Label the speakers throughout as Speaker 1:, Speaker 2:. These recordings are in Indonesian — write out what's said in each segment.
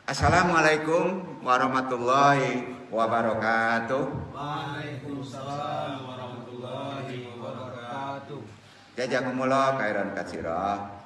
Speaker 1: Assalamualaikum warahmatullahi wabarakatuh.
Speaker 2: Waalaikumsalam warahmatullahi wabarakatuh.
Speaker 1: Jazakumullah khairan katsira.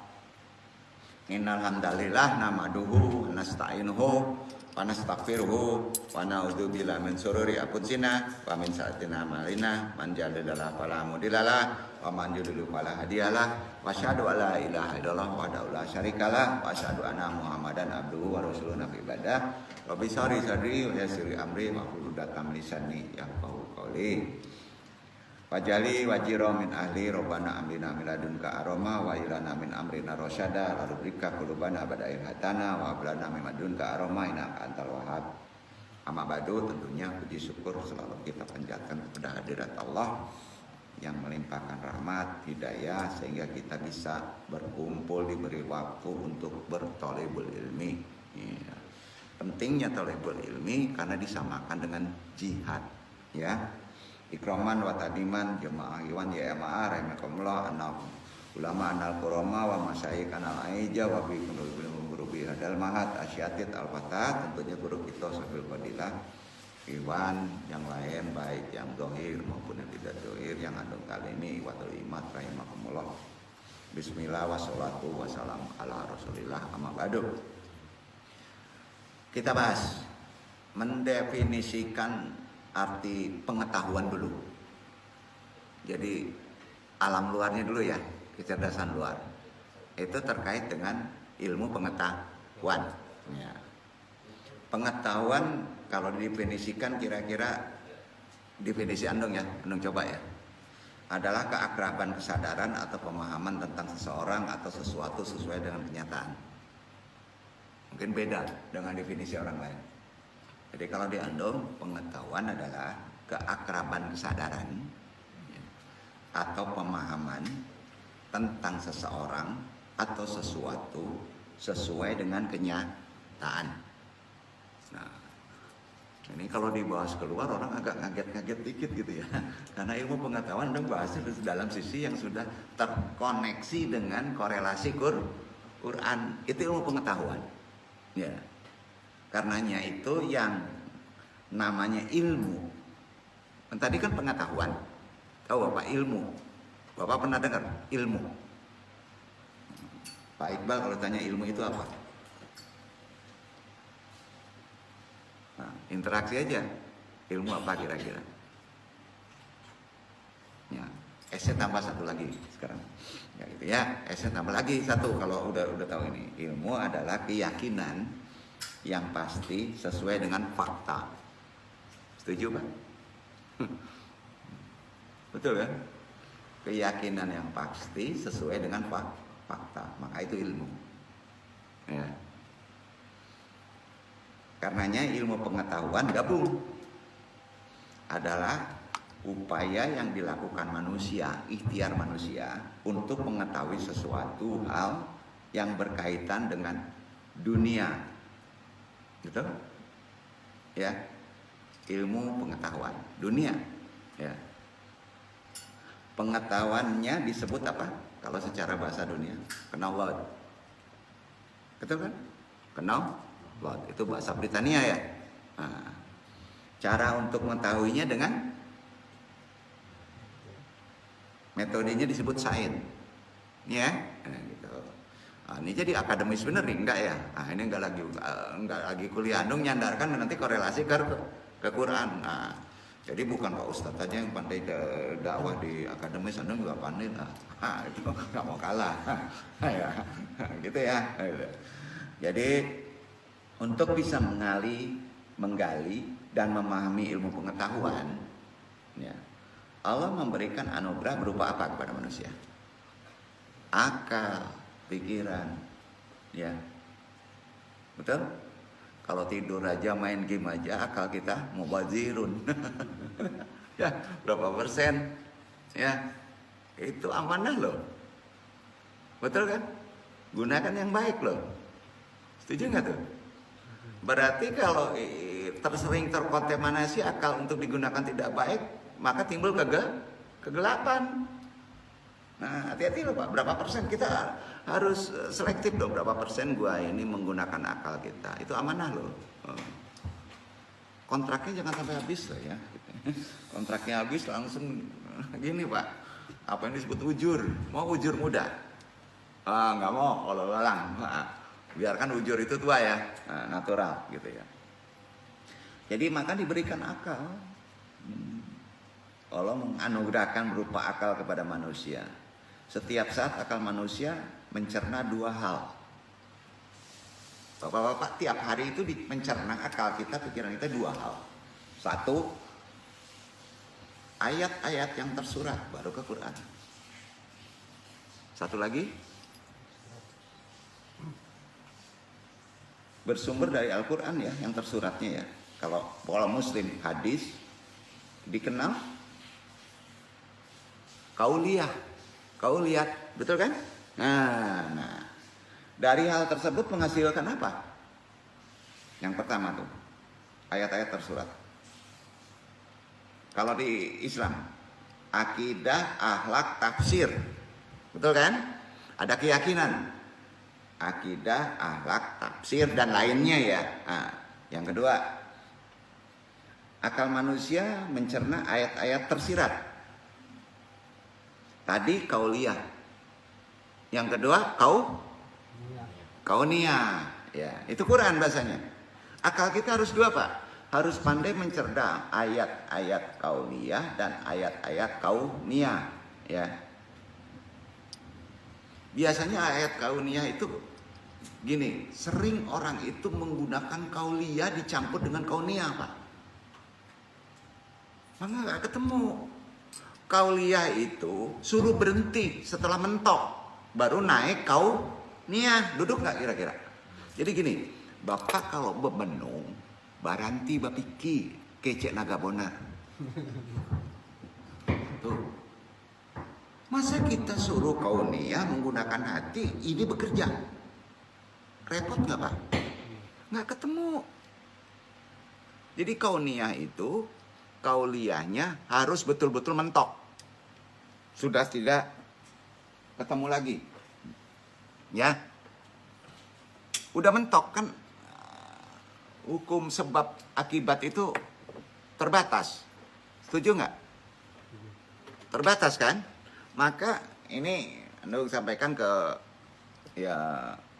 Speaker 1: Innal hamdalillah nahmaduhu wa nasta'inuhu wa nastaghfiruhu wa na'udzu billahi min syururi anfusina wa min sayyiati a'malina. Man yahdihillahu fala mudhillalah wa man yudhlil fala hadiyalah. Wa asyhadu an la ilaha illallah wahdahu la syarikalah wa asyhadu anna Muhammadan abduhu wa rasuluhu nabi ibadah. Rabbi shrah li sadri wa yassir li amri wa hlul 'uqdatam min lisani yafqahu qawli. Wajali wajiro min ahli robbana amrina miladunka aroma wa ilana min amrina rosyada lalu berikan kulubana abada hatana wa ablana min madunka aroma inaka antal wahab. Amma badu, tentunya puji syukur selalu kita panjatkan kepada hadirat Allah yang melimpahkan rahmat, hidayah sehingga kita bisa berkumpul, diberi waktu untuk bertolebul ilmi. Ya. Pentingnya tolebul ilmi karena disamakan dengan jihad, ya. Ikroman wa tadiman jemaah iwan ya jemaah rahimakumullah anal ulama anal kurama wa masyayikh anal aija wa bi guru bi hadal mahat asyatit al fatat, tentunya guru kita Sabil Fadilah iwan yang lain baik yang dohir maupun yang tidak dohir yang andung kali ini watul imat rahimakumullah. Bismillah wassalatu wassalam ala rasulillah amma ba'du. Kita bahas mendefinisikan arti pengetahuan dulu. Jadi alam luarnya dulu ya, kecerdasan luar. Itu terkait dengan ilmu pengetahuan. Ya. Pengetahuan kalau didefinisikan kira-kira definisi Andong ya, Andong coba ya. Adalah keakraban kesadaran atau pemahaman tentang seseorang atau sesuatu sesuai dengan kenyataan. Mungkin beda dengan definisi orang lain. Jadi kalau di Andong, pengetahuan adalah keakraban kesadaran ya, atau pemahaman tentang seseorang atau sesuatu sesuai dengan kenyataan. Nah, ini kalau dibahas keluar orang agak kaget-kaget dikit gitu ya. Karena ilmu pengetahuan Andong bahasnya dalam sisi yang sudah terkoneksi dengan korelasi Quran. Itu ilmu pengetahuan. Ya. Karenanya itu yang namanya ilmu. Tadi kan pengetahuan. Tahu Bapak ilmu? Bapak pernah dengar ilmu? Pak Iqbal kalau tanya ilmu itu apa? Nah, interaksi aja. Ilmu apa kira-kira? Ya, S tambah satu lagi sekarang. Ya gitu ya. S tambah lagi satu kalau udah tahu ini. Ilmu adalah keyakinan yang pasti sesuai dengan fakta. Setuju Pak? Betul kan? Keyakinan yang pasti sesuai dengan fakta. Maka itu ilmu. Ya. Karenanya ilmu pengetahuan gabung adalah upaya yang dilakukan manusia, ikhtiar manusia untuk mengetahui sesuatu hal yang berkaitan dengan dunia. Gitu? Ya. Ilmu pengetahuan dunia. Ya. Pengetahuannya disebut apa? Kalau secara bahasa dunia, knowledge. Betul kan? Knowledge itu bahasa Britania ya. Nah, cara untuk mengetahuinya dengan metodenya disebut sains. Ya. Nah, gitu. Nah, ini jadi akademis bener nih, enggak ya? Nah, ini enggak lagi kuliah Andung nyandarkan nanti korelasi ke Quran. Nah, jadi bukan Pak Ustadz aja yang pandai dakwah di akademis, Andung juga pandai. Nah, itu enggak mau kalah. Ya, gitu ya. Jadi untuk bisa menggali dan memahami ilmu pengetahuan, ya, Allah memberikan anugerah berupa apa kepada manusia? Akal, pikiran, ya, betul. Kalau tidur aja main game aja akal kita mubazirun. Ya, berapa persen? Ya, itu amanah loh. Betul kan? Gunakan yang baik loh. Setuju nggak tuh? Berarti kalau tersering terkontaminasi akal untuk digunakan tidak baik, maka timbul kegelapan. Nah, hati-hati loh Pak, berapa persen kita harus selektif dong, berapa persen gua ini menggunakan akal kita. Itu amanah loh. Kontraknya jangan sampai habis loh ya. Kontraknya habis langsung gini Pak, apa yang disebut ujur, mau ujur muda? Nggak mau kalau lalang. Biarkan ujur itu tua ya, natural gitu ya. Jadi maka diberikan akal. Allah menganugerahkan berupa akal kepada manusia. Setiap saat akal manusia mencerna dua hal. Bapak-bapak tiap hari itu mencerna akal kita, pikiran kita dua hal. Satu, ayat-ayat yang tersurat baru ke Quran. Satu lagi, bersumber dari Al-Quran ya, yang tersuratnya ya. Kalau muslim hadis dikenal kauliyah, betul kan? Nah, dari hal tersebut menghasilkan apa? Yang pertama tuh, ayat-ayat tersurat. Kalau di Islam, akidah, akhlak, tafsir, betul kan? Ada keyakinan, akidah, akhlak, tafsir dan lainnya ya. Nah, yang kedua, akal manusia mencerna ayat-ayat tersirat. Tadi kauliyah. Yang kedua kauniyah. Ya, itu Quran bahasanya. Akal kita harus dua Pak. Harus pandai mencerna ayat-ayat kauniyah dan ayat-ayat kauniyah. Ya. Biasanya ayat kauniyah itu gini, sering orang itu menggunakan kauliyah dicampur dengan kauniyah Pak. Maka nggak ketemu. Kauliyah itu suruh berhenti setelah mentok, baru naik kauniyah. Duduk nggak kira-kira? Jadi gini, Bapak kalau bebenung, baranti bapiki, kecek naga bonar. Tuh. Masa kita suruh kauniyah menggunakan hati, ini bekerja? Repot nggak Pak? Nggak ketemu. Jadi kauniyah itu, kauliyahnya harus betul-betul mentok. Sudah tidak ketemu lagi. Ya. Udah mentok kan, hukum sebab akibat itu terbatas. Setuju nggak? Terbatas kan? Maka ini Anda sampaikan ke ya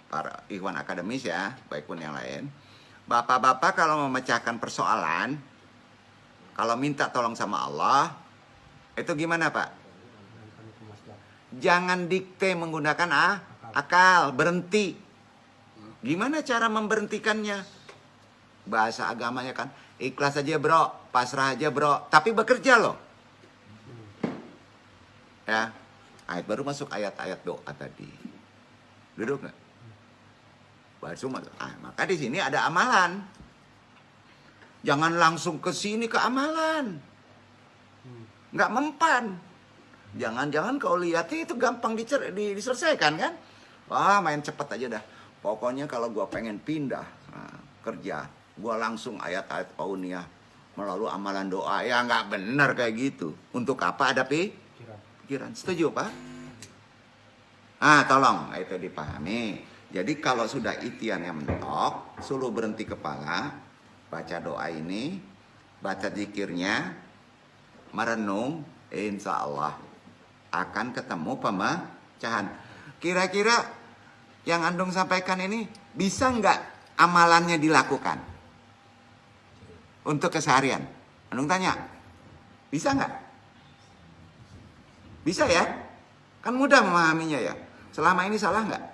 Speaker 1: para ikhwan akademis ya, baik pun yang lain. Bapak-bapak kalau memecahkan persoalan, kalau minta tolong sama Allah, itu gimana Pak? Jangan dikte menggunakan akal, berhenti. Gimana cara memberhentikannya? Bahasa agamanya kan, ikhlas aja bro, pasrah aja bro, tapi bekerja loh. Ya, baru masuk ayat-ayat doa tadi. Duduk nggak? Baru masuk. Maka di sini ada amalan. Jangan langsung ke sini ke amalan. Nggak mempan. Jangan-jangan kau lihat itu gampang diselesaikan kan? Wah, main cepet aja dah. Pokoknya kalau gua pengen pindah kerja, gua langsung ayat-ayat kauniyah melalui amalan doa. Ya nggak benar kayak gitu. Untuk apa ada pikiran? Setuju Pak? Tolong itu dipahami. Jadi kalau sudah itian yang mentok, suruh berhenti kepala, baca doa ini, baca zikirnya, merenung, insya Allah akan ketemu pemecahan. Kira-kira yang Andung sampaikan ini bisa nggak amalannya dilakukan untuk keseharian? Andung tanya, bisa nggak? Bisa ya? Kan mudah memahaminya ya. Selama ini salah nggak?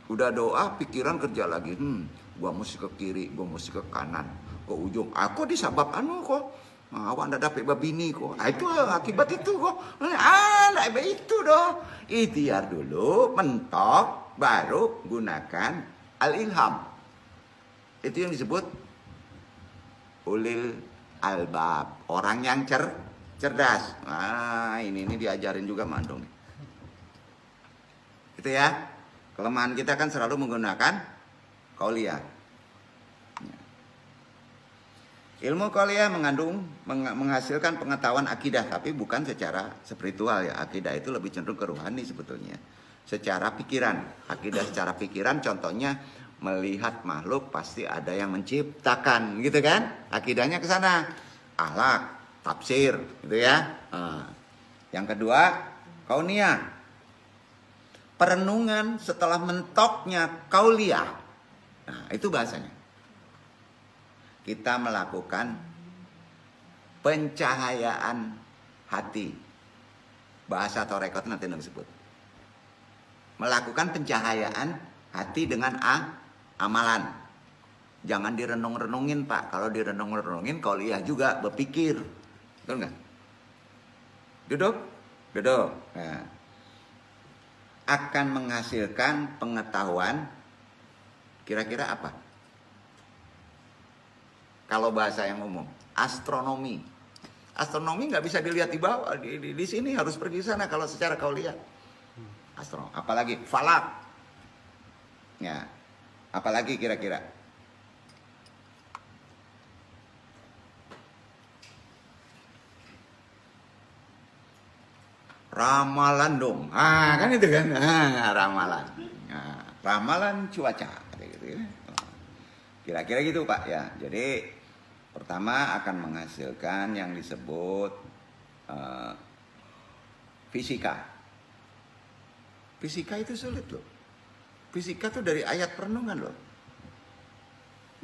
Speaker 1: Udah doa, pikiran kerja lagi. Gua mesti ke kiri, gua mesti ke kanan, ke ujung. Aku disabab kok. Awak ndak dapat babini kok. Itu akibat itu kok. Ndak itu doh. Ikhtiar dulu, mentok, baru gunakan al-ilham. Itu yang disebut ulil albab, orang yang cerdas. Ini diajarin juga Mandong. Itu ya. Kelemahan kita kan selalu menggunakan kauliyah. Ilmu qauliyah menghasilkan pengetahuan akidah, tapi bukan secara spiritual ya. Akidah itu lebih cenderung ke rohani sebetulnya. Secara pikiran, akidah secara pikiran contohnya melihat makhluk pasti ada yang menciptakan, gitu kan? Akidahnya ke sana. Akhlak, tafsir, gitu ya. Yang kedua, kauniyah. Perenungan setelah mentoknya qauliyah. Nah, itu bahasanya. Kita melakukan pencahayaan hati. Bahasa Torekot nanti disebut. Melakukan pencahayaan hati dengan amalan. Jangan direnung-renungin Pak. Kalau direnung-renungin qauliyah juga berpikir. Betul nggak? Duduk. Nah. Akan menghasilkan pengetahuan kira-kira apa? Kalau bahasa yang umum, astronomi. Astronomi nggak bisa dilihat di bawah, di sini harus pergi sana kalau secara qauliyah. Astronomi, apalagi falak. Ya, apalagi kira-kira? Ramalan dong. Kan itu kan. Ramalan. Ramalan cuaca kayak gitu ya. Kira-kira gitu Pak ya. Jadi pertama akan menghasilkan yang disebut fisika. Fisika itu sulit loh. Fisika itu dari ayat perenungan loh.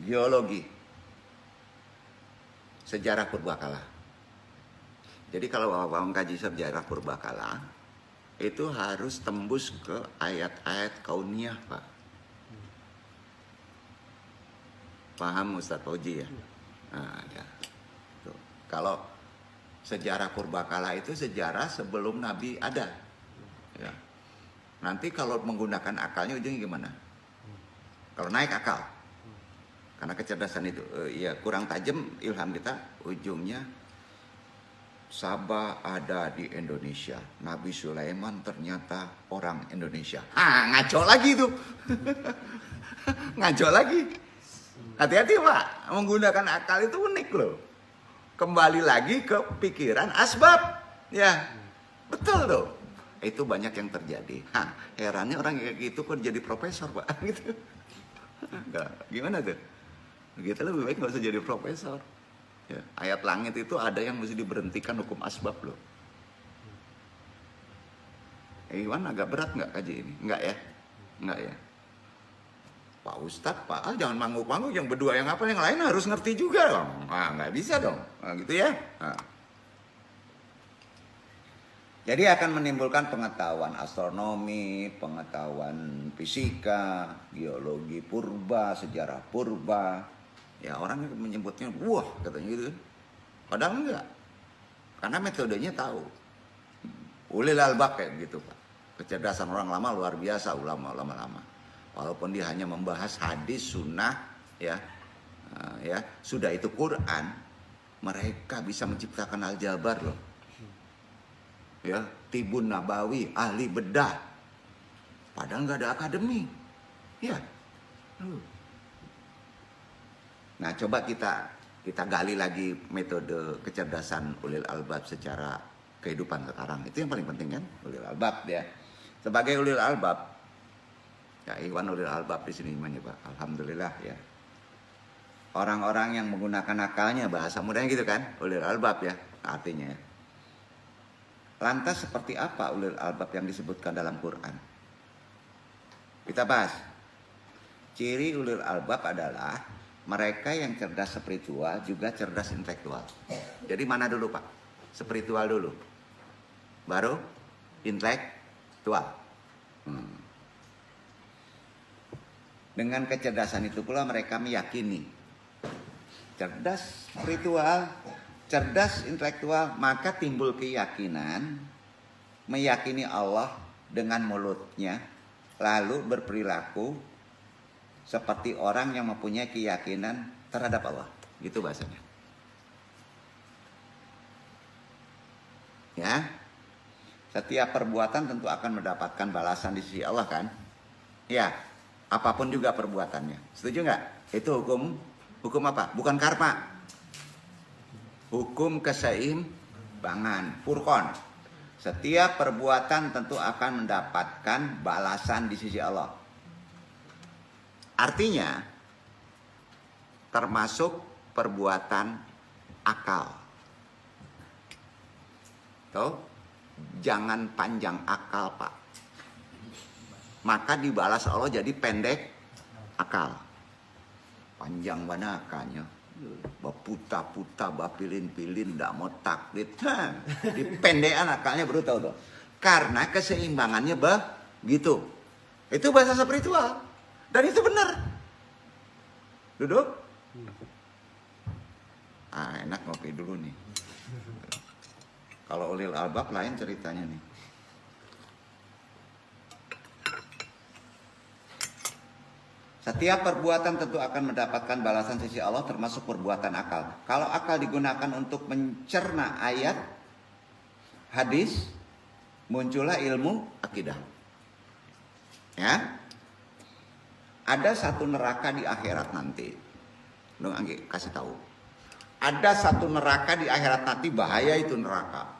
Speaker 1: Geologi. Sejarah purbakala. Jadi kalau Bapak mengkaji sejarah purbakala, itu harus tembus ke ayat-ayat kauniyah Pak. Paham Ustadz Fauji ya? Nah, ya. Tuh. Kalau sejarah purbakala itu sejarah sebelum Nabi ada. Ya. Nanti kalau menggunakan akalnya ujungnya gimana? Kalau naik akal. Karena kecerdasan itu ya kurang tajam ilham kita, ujungnya Sabah ada di Indonesia. Nabi Sulaiman ternyata orang Indonesia. Ngaco lagi tuh. Ngaco lagi. Hati-hati Pak, menggunakan akal itu unik loh. Kembali lagi ke pikiran asbab. Ya, betul tuh. Itu banyak yang terjadi. Herannya orang kayak gitu kok jadi profesor Pak. Gitu. Gimana tuh? Gitu lebih baik gak usah jadi profesor. Ya, ayat langit itu ada yang mesti diberhentikan hukum asbab loh. Iwan agak berat nggak kaji ini? Enggak ya? Enggak ya? Pak Ustadz, Pak, jangan mangguk-mangguk, yang berdua yang apa, yang lain harus ngerti juga dong. Nggak bisa dong, gitu ya. Jadi akan menimbulkan pengetahuan astronomi, pengetahuan fisika, geologi purba, sejarah purba. Ya orang menyebutnya, wah katanya gitu. Padahal enggak, karena metodenya tahu. Ulil albab kayak gitu Pak. Kecerdasan orang lama luar biasa, ulama-ulama lama. Walaupun dia hanya membahas hadis, sunnah, ya, sudah itu Quran, mereka bisa menciptakan aljabar loh. Ya, Tibun Nabawi, ahli bedah. Padahal nggak ada akademi. Ya. Nah, coba kita gali lagi metode kecerdasan ulil albab secara kehidupan sekarang. Itu yang paling penting kan, ulil albab ya. Sebagai ulil albab, ya Iwan ulil albab di sini namanya Pak. Alhamdulillah ya. Orang-orang yang menggunakan akalnya, bahasa mudahnya gitu kan, ulil albab ya artinya. Lantas seperti apa ulil albab yang disebutkan dalam Quran? Kita bahas. Ciri ulil albab adalah mereka yang cerdas spiritual juga cerdas intelektual. Jadi mana dulu Pak? Spiritual dulu, baru intelektual. Dengan kecerdasan itu pula mereka meyakini cerdas spiritual, cerdas intelektual, maka timbul keyakinan meyakini Allah dengan mulutnya, lalu berperilaku seperti orang yang mempunyai keyakinan terhadap Allah. Gitu bahasanya. Ya. Setiap perbuatan tentu akan mendapatkan balasan di sisi Allah kan? Ya. Apapun juga perbuatannya. Setuju nggak? Itu hukum apa? Bukan karma. hukum keseimbangan. Furqan. Setiap perbuatan tentu akan mendapatkan balasan di sisi Allah. Artinya, termasuk perbuatan akal. Tuh, jangan panjang akal, Pak. Maka dibalas Allah jadi pendek akal. Panjang banakannya. Baputa-puta, bapilin-pilin, ndak mau taklid. Dipendekan akalnya baru tahu tuh. Karena keseimbangannya begitu. Itu bahasa spiritual. Dan itu benar. Duduk. Enak ngopi dulu nih. Kalau ulil albab lain ceritanya nih. Setiap perbuatan tentu akan mendapatkan balasan sisi Allah termasuk perbuatan akal. Kalau akal digunakan untuk mencerna ayat, hadis, muncullah ilmu akidah. Ya. Ada satu neraka di akhirat nanti. Lu Anggi kasih tahu. Ada satu neraka di akhirat nanti, bahaya itu neraka.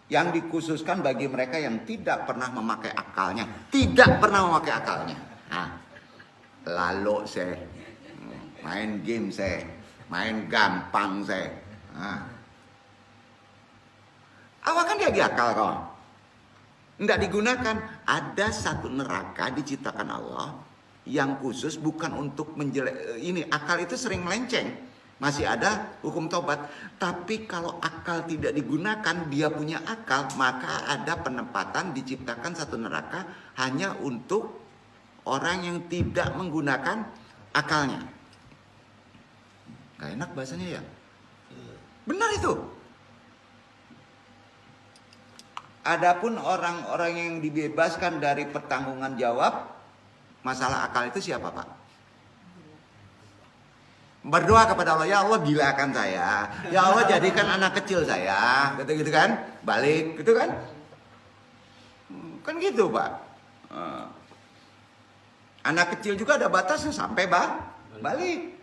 Speaker 1: Yang dikhususkan bagi mereka yang tidak pernah memakai akalnya. Tidak pernah memakai akalnya. Nah, lalu saya main game saya, main gampang saya. Nah. Awak kan dia akal kau. Enggak digunakan. Ada satu neraka diciptakan Allah yang khusus bukan untuk menjelek. Ini akal itu sering melenceng. Masih ada hukum tobat. Tapi kalau akal tidak digunakan, dia punya akal, maka ada penempatan diciptakan satu neraka hanya untuk orang yang tidak menggunakan akalnya. Gak enak bahasanya ya? Benar itu. Adapun orang-orang yang dibebaskan dari pertanggungan jawab masalah akal itu siapa, Pak? Berdoa kepada Allah, ya Allah gilakan saya, ya Allah jadikan anak kecil saya, gitu kan, balik, gitu kan, gitu Pak. Anak kecil juga ada batasnya sampai balik.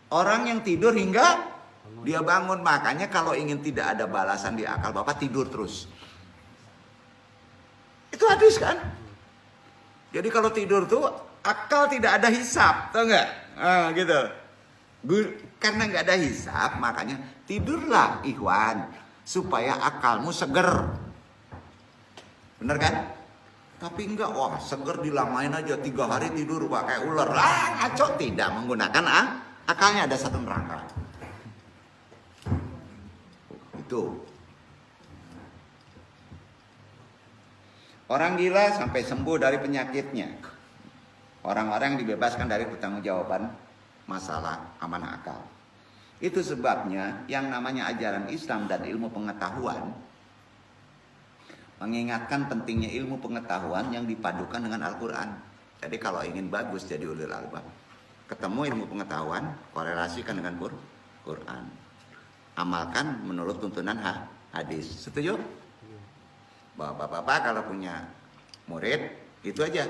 Speaker 1: Orang yang tidur hingga dia bangun, makanya kalau ingin tidak ada balasan di akal Bapak tidur terus. Itu hadis kan? Jadi kalau tidur tuh akal tidak ada hisab, tau nggak? Gitu. Karena nggak ada hisab, makanya tidurlah ikhwan supaya akalmu seger. Bener kan? Tapi enggak, wah seger dilamain aja 3 hari tidur pakai ular. Ngaco, tidak menggunakan akalnya. Ada satu neraka. Itu. Orang gila sampai sembuh dari penyakitnya. Orang-orang yang dibebaskan dari pertanggungjawaban masalah amanah akal. Itu sebabnya yang namanya ajaran Islam dan ilmu pengetahuan mengingatkan pentingnya ilmu pengetahuan yang dipadukan dengan Al-Quran. Jadi kalau ingin bagus jadi ulil albab, ketemu ilmu pengetahuan, korelasikan dengan Quran. Amalkan menurut tuntunan hadis. Setuju? Bapak-bapak kalau punya murid, itu aja.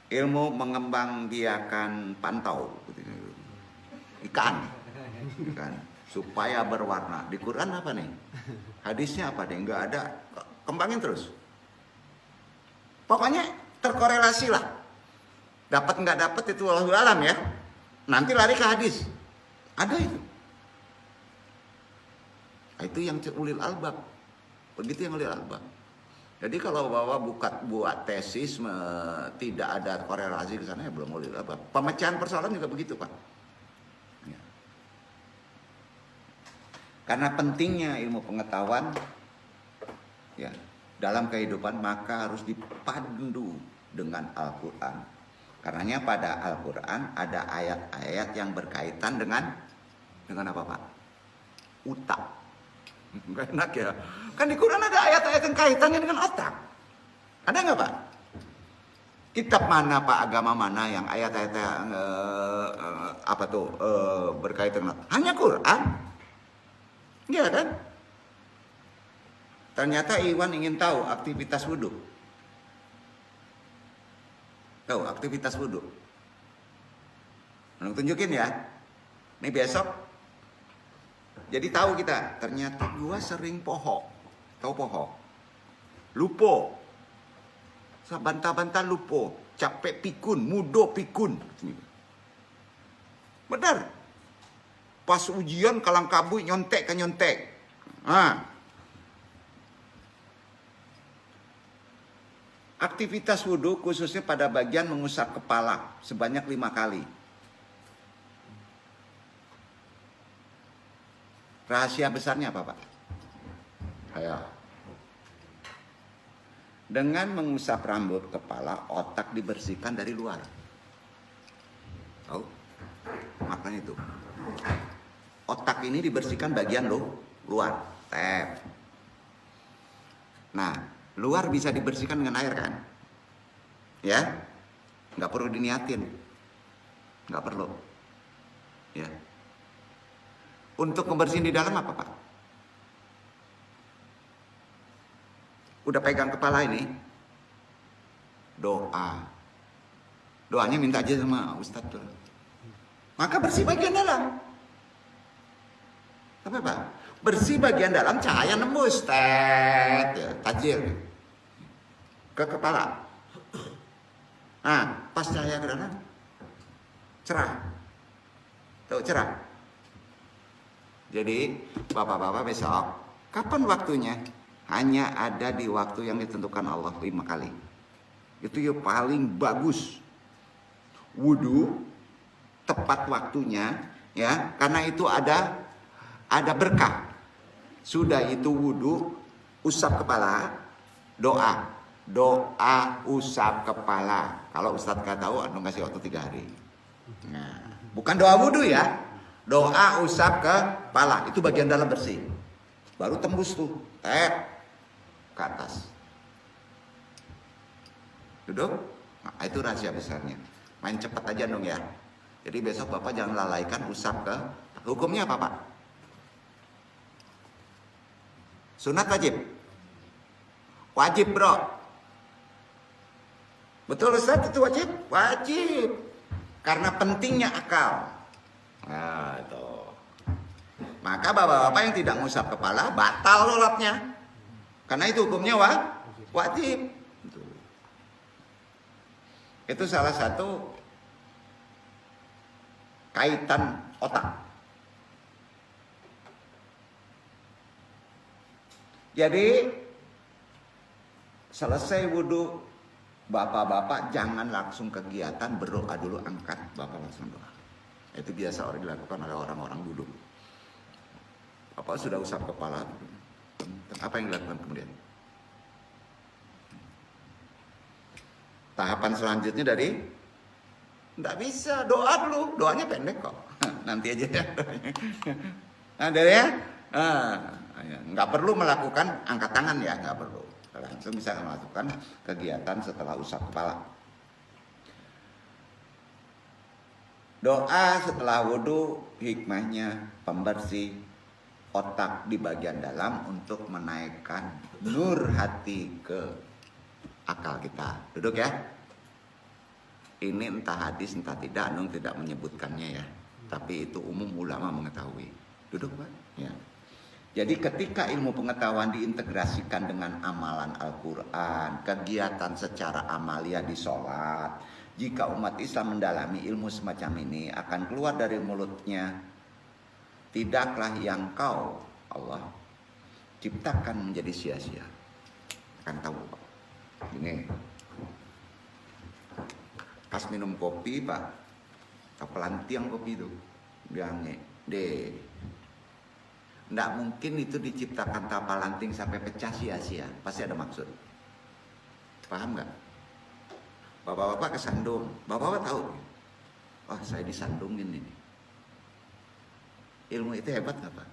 Speaker 1: Ilmu mengembangbiakan pantau ikan supaya berwarna. Di Quran apa nih? Hadisnya apa nih? Enggak ada. Kembangin terus. Pokoknya terkorelasi lah. Dapat nggak dapat itu Allahu alam ya. Nanti lari ke hadis. Ada itu. Itu yang ulil albab. Begitu yang ulil albab. Jadi kalau buat tesis tidak ada korelasi ke sana ya belum ulil albab. Pemecahan persoalan juga begitu, Pak. Ya. Karena pentingnya ilmu pengetahuan ya dalam kehidupan maka harus dipandu dengan Al-Qur'an. Karenanya pada Al-Qur'an ada ayat-ayat yang berkaitan dengan apa, Pak? Utak. Gak enak ya. Kan di Quran ada ayat-ayat yang kaitannya dengan otak. Ada nggak, Pak? Kitab mana, Pak? Agama mana yang ayat-ayatnya berkaitan dengan otak? Hanya Quran. Iya kan? Ternyata Iwan ingin tahu aktivitas wudhu. Tahu aktivitas wudhu? Anung tunjukin ya. Nih besok. Jadi tahu kita, ternyata gua sering poho. Tahu poho? Lupo. Sabanta-banta lupo. Capek pikun, mudo pikun. Benar. Pas ujian kalang kabut nyontek ke nyontek. Aktivitas wudhu khususnya pada bagian mengusap kepala sebanyak 5 kali. Rahasia besarnya apa, Pak? Ayo. Dengan mengusap rambut kepala, otak dibersihkan dari luar. Tahu? Makanya itu. Otak ini dibersihkan bagian luar. Tep. Nah, luar bisa dibersihkan dengan air kan? Ya? Nggak perlu diniatin. Nggak perlu. Ya. Untuk membersihin di dalam apa, Pak? Udah pegang kepala ini, doa. Doanya minta aja sama Ustadz tuh. Maka bersih bagian dalam. Apa, Pak? Bersih bagian dalam, cahaya nembus. Tajir. Ke kepala. Nah, pas cahaya ke dalam, cerah. Tuh, cerah. Jadi, bapak-bapak besok, kapan waktunya? Hanya ada di waktu yang ditentukan Allah 5 kali. Itu yang paling bagus. Wudhu, tepat waktunya, ya, karena itu ada berkah. Sudah itu wudhu, usap kepala, doa. Doa usap kepala. Kalau Ustadz gak tahu, anu kasih waktu 3 hari. Nah, bukan doa wudhu ya. Doa usap kepala. Itu bagian dalam bersih. Baru tembus tuh. Ke atas. Duduk. Nah, itu rahasia besarnya. Main cepat aja dong ya. Jadi besok Bapak jangan lalaikan usap ke. Hukumnya apa, Pak? Sunat wajib? Wajib, bro. Betul Ustaz, itu wajib? Wajib. Karena pentingnya akal. Nah, itu. Maka bapak-bapak yang tidak ngusap kepala batal sholatnya. Karena itu hukumnya wajib. Itu salah satu kaitan otak. Jadi selesai wudhu, bapak-bapak jangan langsung kegiatan berdoa dulu, angkat bapak langsung doa. Itu biasa orang dilakukan oleh orang-orang wudhu. Bapak sudah usap kepala, apa yang dilakukan kemudian? Tahapan selanjutnya dari enggak bisa, doa dulu. Doanya pendek kok. Nanti aja ya. Nah, dari ya. Enggak perlu melakukan angkat tangan ya, enggak perlu. Langsung bisa melakukan kegiatan setelah usap kepala. Doa setelah wudhu hikmahnya pembersih otak di bagian dalam untuk menaikkan nur hati ke akal kita. Duduk ya. Ini entah hadis entah tidak, Anung tidak menyebutkannya ya. Tapi itu umum ulama mengetahui. Duduk, Pak. Ya. Jadi ketika ilmu pengetahuan diintegrasikan dengan amalan Al-Quran, kegiatan secara amalia di sholat, jika umat Islam mendalami ilmu semacam ini, akan keluar dari mulutnya, tidaklah yang kau, Allah, ciptakan menjadi sia-sia. Akan tahu, Pak. Ini pas minum kopi, Pak, kepelantiang kopi itu bilangnya, nggak mungkin itu diciptakan tapal lanting sampai pecah sia-sia, pasti ada maksud. Paham nggak? Bapak-bapak kesandung, bapak-bapak tahu, wah saya disandungin ini. Ilmu itu hebat nggak, Pak?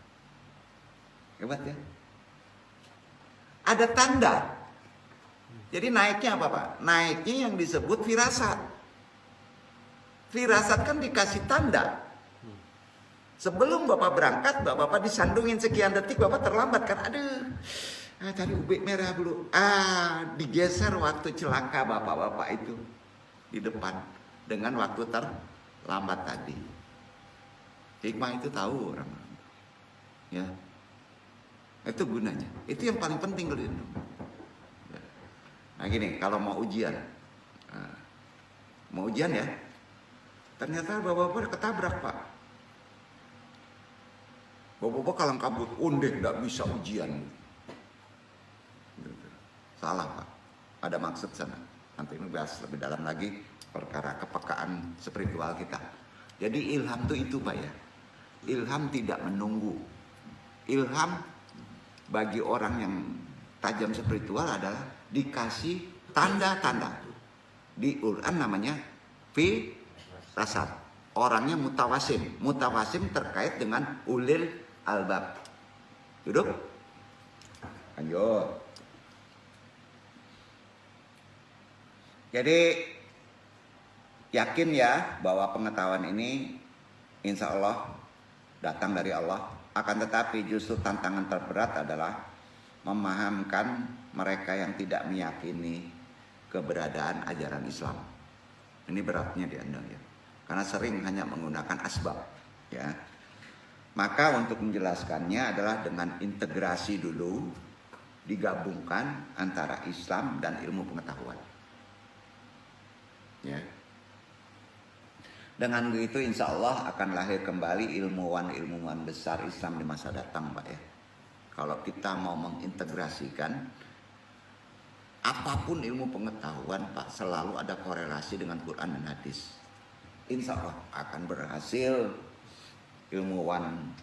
Speaker 1: Hebat ya? Ada tanda. Jadi naiknya apa, Pak? Naiknya yang disebut firasat. Firasat kan dikasih tanda. Sebelum Bapak berangkat, Bapak disandungin sekian detik, Bapak terlambat kan? Aduh, tadi ubik merah dulu. Digeser waktu celaka Bapak-bapak itu di depan dengan waktu lambat tadi. Hikmah itu tahu orang. Ya. Itu gunanya. Itu yang paling penting kalau itu. Nah gini, kalau mau ujian. Mau ujian ya. Ternyata bapak-bapak ketabrak, Pak. Bapak-bapak kalang kabut, undeh tidak bisa ujian. Salah, Pak. Ada maksud sana. Nanti ini bahas lebih dalam lagi perkara kepekaan spiritual kita. Jadi ilham itu Pak ya. Ilham tidak menunggu. Ilham bagi orang yang tajam spiritual adalah dikasih tanda-tanda. Di Quran namanya firasat. Orangnya mutawasim. Mutawasim terkait dengan ulil albab. Duduk. Lanjut. Jadi yakin ya bahwa pengetahuan ini insya Allah datang dari Allah. Akan tetapi justru tantangan terberat adalah memahamkan mereka yang tidak meyakini keberadaan ajaran Islam. Ini beratnya di Anda ya. Karena sering hanya menggunakan asbab ya. Maka untuk menjelaskannya adalah dengan integrasi dulu, digabungkan antara Islam dan ilmu pengetahuan. Ya. Dengan begitu insya Allah akan lahir kembali ilmuwan-ilmuwan besar Islam di masa datang Pak ya. Kalau kita mau mengintegrasikan apapun ilmu pengetahuan Pak, selalu ada korelasi dengan Quran dan hadis. Insya Allah akan berhasil ilmuwan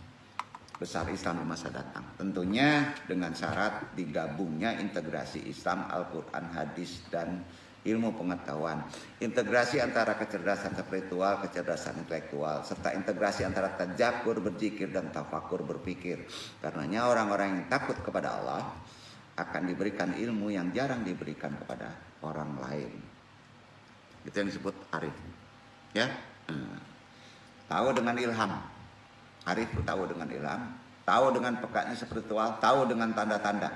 Speaker 1: besar Islam di masa datang. Tentunya dengan syarat digabungnya integrasi Islam, Al-Quran, hadis, dan ilmu pengetahuan. Integrasi antara kecerdasan spiritual, kecerdasan intelektual, serta integrasi antara tadabur berzikir dan tafakur berpikir. Karenanya orang-orang yang takut kepada Allah akan diberikan ilmu yang jarang diberikan kepada orang lain. Itu yang disebut arif. Ya, tahu dengan ilham. Arif itu tahu dengan ilham, tahu dengan pekatnya spiritual, tahu dengan tanda-tanda,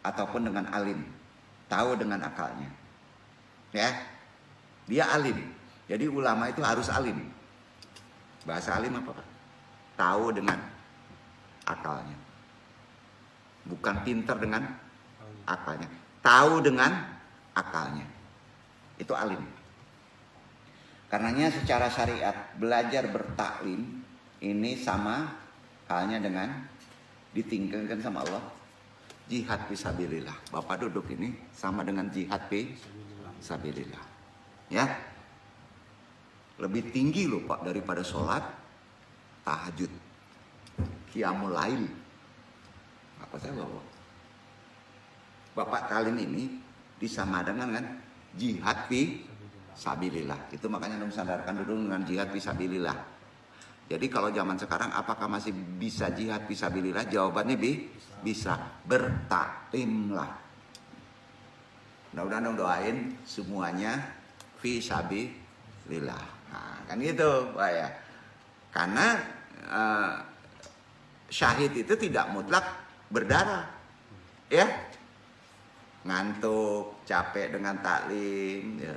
Speaker 1: ataupun dengan alim, tahu dengan akalnya. Ya, dia alim. Jadi ulama itu harus alim. Bahasa alim apa Pak? Tahu dengan akalnya. Bukan pintar dengan akalnya. Tahu dengan akalnya. Itu alim. Karenanya secara syariat belajar bertaklim ini sama halnya dengan ditinggalkan sama Allah. Jihad fisabilillah. Bapak duduk ini sama dengan jihad fisabilillah. Ya. Lebih tinggi loh Pak daripada sholat tahajud, qiyamul lail. Apa saya bawa? Bapak kalian ini disamakan dengan jihad fisabilillah. Itu makanya Anda sadarkan dulu dengan jihad fisabilillah. Jadi kalau zaman sekarang apakah masih bisa jihad fisabilillah? Jawabannya bisa. Bertaklimlah. Mudah-mudahan dong doain semuanya fisabilillah. Nah, kan gitu Pak ya. Karena syahid itu tidak mutlak berdarah. Ya. Ngantuk, capek dengan taklim, ya.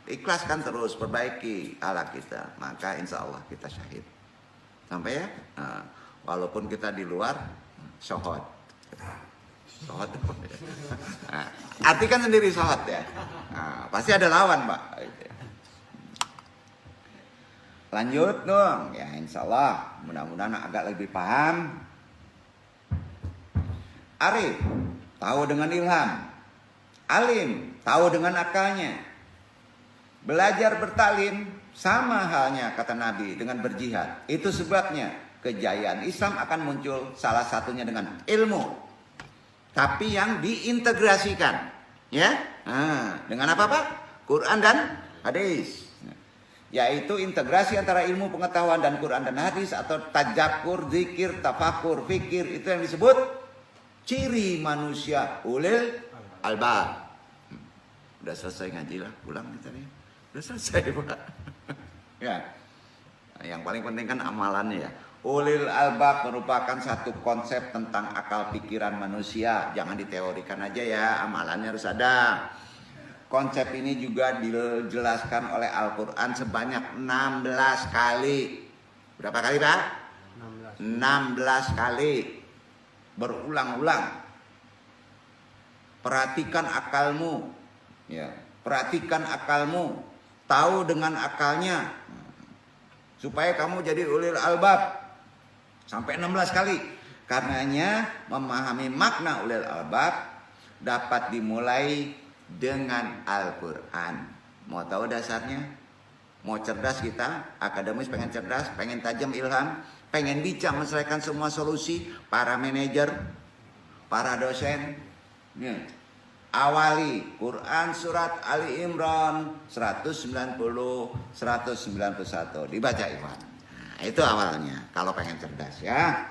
Speaker 1: Ikhlaskan terus, perbaiki akhlak kita, maka insya Allah kita syahid. Sampai ya, nah, walaupun kita di luar syahid. Syahid, nah, artikan sendiri syahid ya. Nah, pasti ada lawan Pak. Lanjut dong, ya insya Allah, mudah-mudahan agak lebih paham. Arif, tahu dengan ilham. Alim, tahu dengan akalnya. Belajar bertaklim sama halnya kata Nabi dengan berjihad. Itu sebabnya kejayaan Islam akan muncul salah satunya dengan ilmu. Tapi yang diintegrasikan, ya. Nah, dengan apa Pak? Quran dan hadis. Yaitu integrasi antara ilmu pengetahuan dan Quran dan hadis atau tadabur, zikir, tafakur, fikir, itu yang disebut ciri manusia ulil albab. Udah selesai ngaji lah, pulang kita nih. Udah selesai Pak. Ya. Nah, yang paling penting kan amalannya ya. Ulil albab merupakan satu konsep tentang akal pikiran manusia. Jangan diteorikan aja ya, amalannya harus ada. konsep ini juga dijelaskan oleh Al-Quran sebanyak 16 kali. Berapa kali Pak? 16 kali. Berulang-ulang. Perhatikan akalmu. Ya, perhatikan akalmu. Tahu dengan akalnya. Supaya kamu jadi ulil albab. Sampai 16 kali. Karenanya memahami makna ulil albab dapat dimulai dengan Al-Quran. Mau tahu dasarnya? Mau cerdas kita? Akademis pengen cerdas, pengen tajam ilham, pengen bijak menyelesaikan semua solusi. Para manajer, para dosen, awali Quran surat Ali Imran 190, 191. Dibaca Iwan. Nah, itu awalnya kalau pengen cerdas ya.